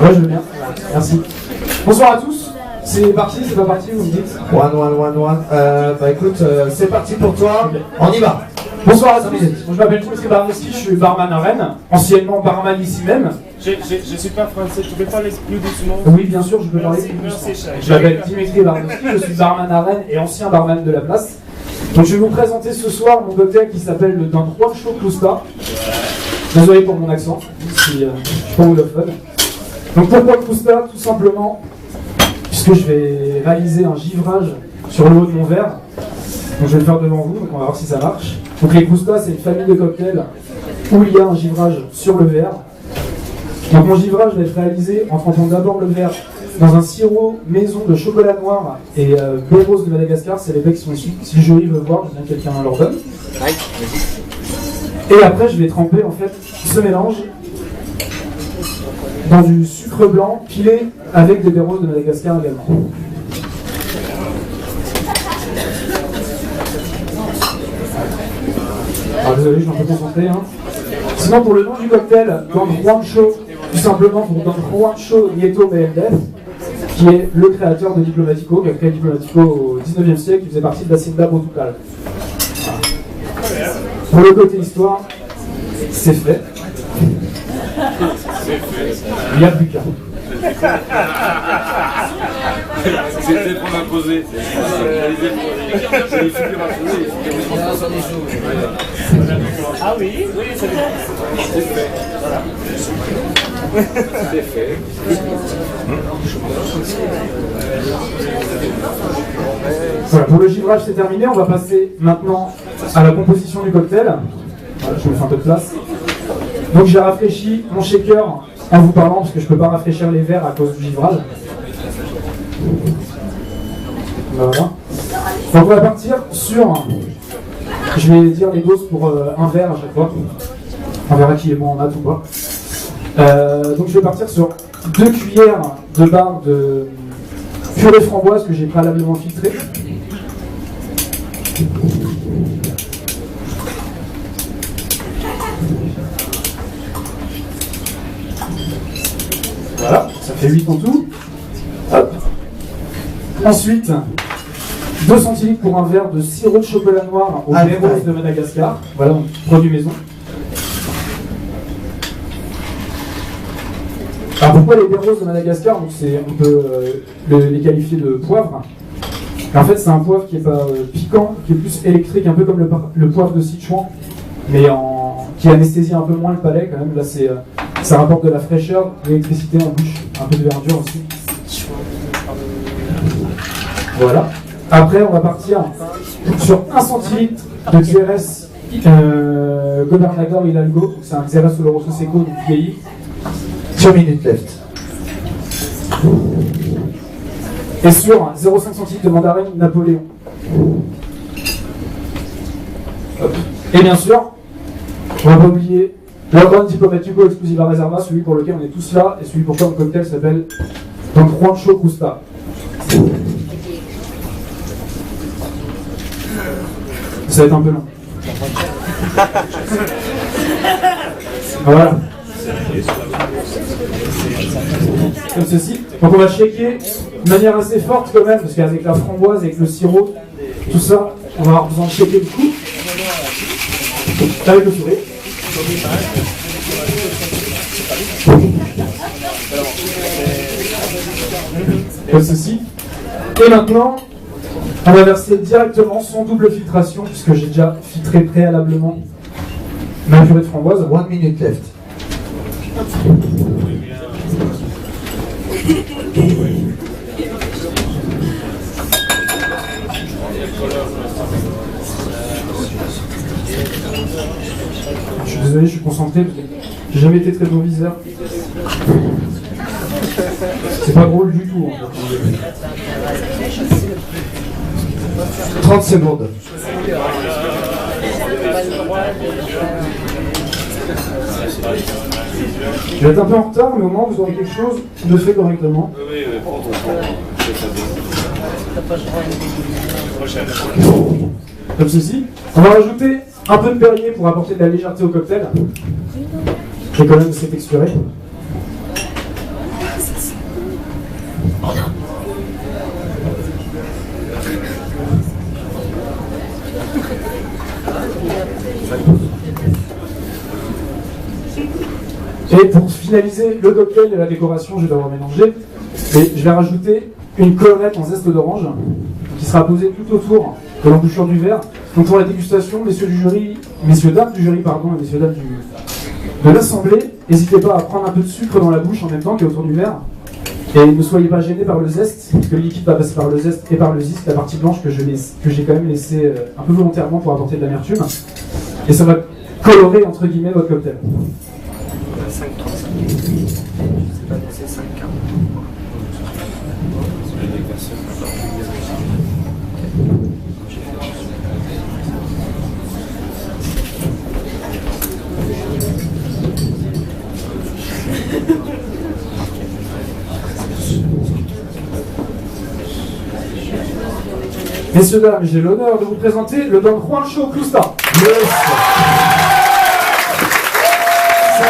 Ouais, je veux bien. Merci. Bonsoir à tous. C'est parti, c'est pas parti, vous me dites? One. Bah écoute, c'est parti pour toi. On y va. Bonsoir à tous. Je m'appelle Dimitri Barnowski, je suis barman à Rennes, anciennement barman ici même. Je suis pas français, tu peux parler plus doucement? Oui, bien sûr, je peux parler plus doucement. Je m'appelle Dimitri Barnowski, je suis barman à Rennes et ancien barman de la place. Donc je vais vous présenter ce soir mon cocktail qui s'appelle le Don Juancho Clusta. Désolé pour mon accent, si je suis pas anglophone. Donc pourquoi Clusta? Tout simplement puisque je vais réaliser un givrage sur le haut de mon verre. Donc je vais le faire devant vous, donc on va voir si ça marche. Donc les Clusta, c'est une famille de cocktails où il y a un givrage sur le verre. Donc mon givrage va être réalisé en trempant d'abord le verre dans un sirop maison de chocolat noir et baie rose de Madagascar, c'est les baies qui sont ici. Si le jury veut voir, je veux bien que quelqu'un leur donne. Et après, je vais tremper en fait ce mélange dans du sucre blanc pilé avec des baies roses de Madagascar également. Alors désolé, je suis un peu concentré. Hein. Sinon, pour le nom du cocktail, Don Juancho, tout simplement pour Don Juancho Nieto Méndez, qui est le créateur de Diplomatico, qui a créé Diplomatico au 19e siècle, qui faisait partie de la Hacienda Portugal. Voilà. Pour le côté histoire, c'est fait. Il y a plus qu'à. C'était pour m'imposer. Ah oui, c'est fait. C'est fait. Voilà, pour le givrage c'est terminé, on va passer maintenant à la composition du cocktail. Voilà, je me fais un peu de place. Donc j'ai rafraîchi mon shaker en vous parlant parce que je ne peux pas rafraîchir les verres à cause du givrage. Voilà. Donc on va partir sur, je vais dire les doses pour un verre à chaque fois. On verra qui est bon en maths ou pas. Donc je vais partir sur 2 cuillères de barre de purée framboise que j'ai préalablement filtrée. Voilà, ça fait 8 en tout. Hop. Ensuite, 2 centilitres pour un verre de sirop de chocolat noir au baies roses de Madagascar. Voilà, donc, produit maison. Alors pourquoi les baies roses de Madagascar? Donc on peut les qualifier de poivre. Et en fait, c'est un poivre qui n'est pas piquant, qui est plus électrique, un peu comme le poivre de Sichuan, mais qui anesthésie un peu moins le palais quand même. Là, ça rapporte de la fraîcheur, de l'électricité en bouche, un peu de verdure aussi. Voilà. Après, on va partir sur 1 centilitre de Xérès Gobernador Hidalgo. C'est un Xérès Oloroso Seco, donc vieilli. 2 minutes left. Et sur 0,5 centilitres de mandarine Napoléon. Hop. Et bien sûr, on va pas oublier la grande Diplomatico Exclusiva Reserva, celui pour lequel on est tous là, et celui pour lequel le cocktail s'appelle Don Juancho Clusta. Ça va être un peu long. Voilà. Comme ceci. Donc on va shaker de manière assez forte quand même, parce qu'avec la framboise, avec le sirop, tout ça, on va avoir besoin de shaker le coup. Avec le sourire. Comme ceci. Et maintenant, on va verser directement sans double filtration, puisque j'ai déjà filtré préalablement ma purée de framboise. 1 minute left. Je suis désolé, je suis concentré, parce que j'ai jamais été très bon viseur. C'est pas drôle du tout. En fait. 30 secondes. Je vais être un peu en retard, mais au moins vous aurez quelque chose de fait correctement. Oui, prends ton temps. Comme ceci. On va rajouter Un peu de Perrier pour apporter de la légèreté au cocktail. Je vais quand même essayer texturé. Et pour finaliser le cocktail et la décoration, je vais devoir mélanger. Et je vais rajouter une collerette en zeste d'orange qui sera posée tout autour de l'embouchure du verre. Donc pour la dégustation, messieurs dames du jury, et messieurs dames de l'assemblée, n'hésitez pas à prendre un peu de sucre dans la bouche en même temps qu'autour du verre. Et ne soyez pas gênés par le zeste, parce que le liquide va passer par le zeste et par le zeste, la partie blanche que j'ai quand même laissé un peu volontairement pour apporter de l'amertume. Et ça va colorer entre guillemets votre cocktail. 5,35. C'est pas c'est 5,40. Messieurs, dames, j'ai l'honneur de vous présenter le Don Juancho Clusta. Yes. Ça,